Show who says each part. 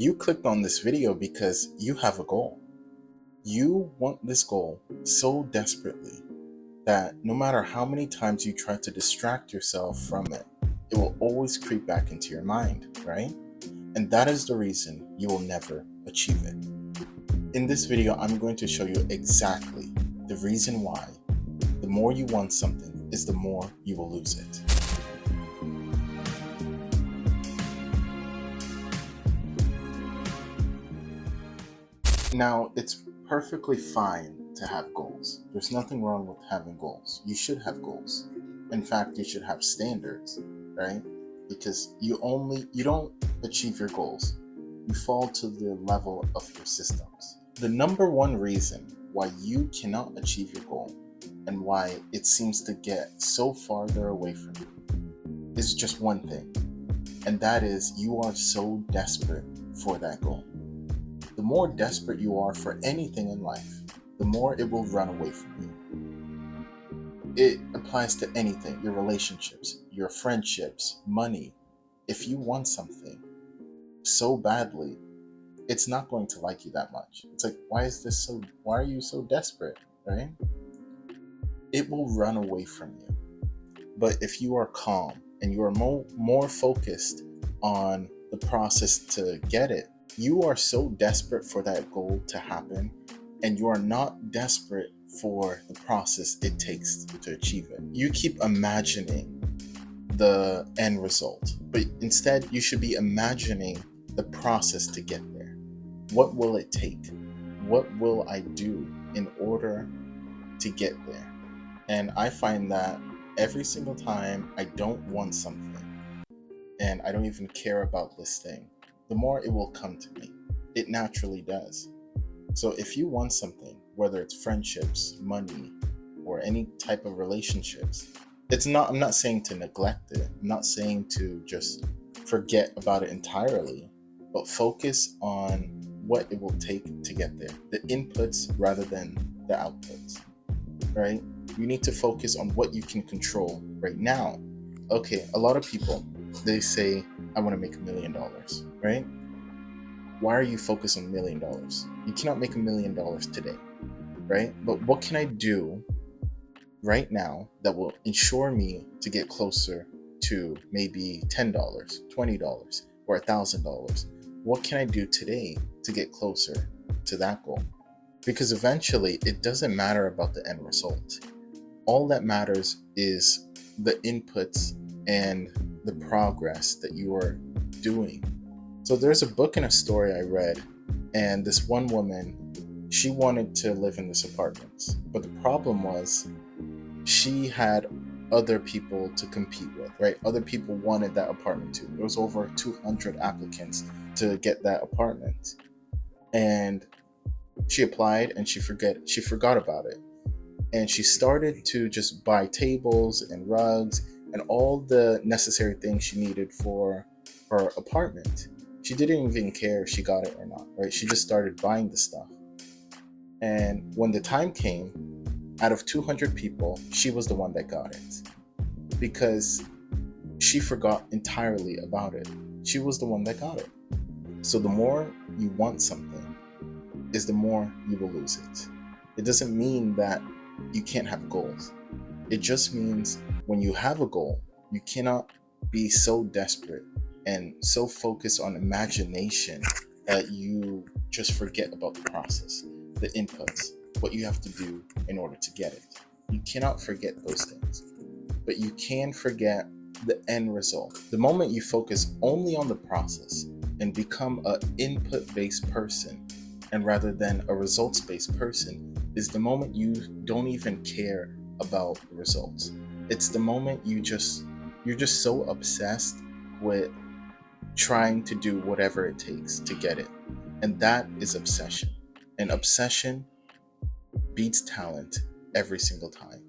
Speaker 1: You clicked on this video because you have a goal. You want this goal so desperately that no matter how many times you try to distract yourself from it, it will always creep back into your mind, right? And that is the reason you will never achieve it. In this video, I'm going to show you exactly the reason why the more you want something is the more you will lose it. Now, it's perfectly fine to have goals. There's nothing wrong with having goals. You should have goals. In fact, you should have standards, right? Because you don't achieve your goals. You fall to the level of your systems. The number one reason why you cannot achieve your goal and why it seems to get so farther away from you is just one thing, and that is you are so desperate for that goal. The more desperate you are for anything in life, the more it will run away from you. It applies to anything, your relationships, your friendships, money. If you want something so badly, it's not going to like you that much. It's like, why are you so desperate, right? It will run away from you. But if you are calm and you are more focused on the process to get it, you are so desperate for that goal to happen, and you are not desperate for the process it takes to achieve it. You keep imagining the end result, but instead you should be imagining the process to get there. What will it take? What will I do in order to get there? And I find that every single time I don't want something and I don't even care about this thing, the more it will come to me. It naturally does. So if you want something, whether it's friendships, money, or any type of relationships, I'm not saying to neglect it. I'm not saying to just forget about it entirely, but focus on what it will take to get there. The inputs rather than the outputs, right? You need to focus on what you can control right now. Okay, a lot of people, they say, I want to make $1 million, right? Why are you focused on $1 million? You cannot make $1 million today, right? But what can I do right now that will ensure me to get closer to maybe $10, $20, or $1,000? What can I do today to get closer to that goal? Because eventually it doesn't matter about the end result. All that matters is the inputs and the progress that you are doing. So there's a book and a story I read, and this one woman, she wanted to live in this apartment, but the problem was she had other people to compete with, right? Other people wanted that apartment too. There was over 200 applicants to get that apartment, and she applied and she forgot about it. And she started to just buy tables and rugs and all the necessary things she needed for her apartment. She didn't even care if she got it or not, right? She just started buying the stuff. And when the time came, out of 200 people, she was the one that got it because she forgot entirely about it. She was the one that got it. So the more you want something is the more you will lose it. It doesn't mean that you can't have goals. It just means when you have a goal, you cannot be so desperate and so focused on imagination that you just forget about the process, the inputs, what you have to do in order to get it. You cannot forget those things, but you can forget the end result. The moment you focus only on the process and become an input-based person, and rather than a results-based person, is the moment you don't even care about the results. It's the moment you're just so obsessed with trying to do whatever it takes to get it. And that is obsession. And obsession beats talent every single time.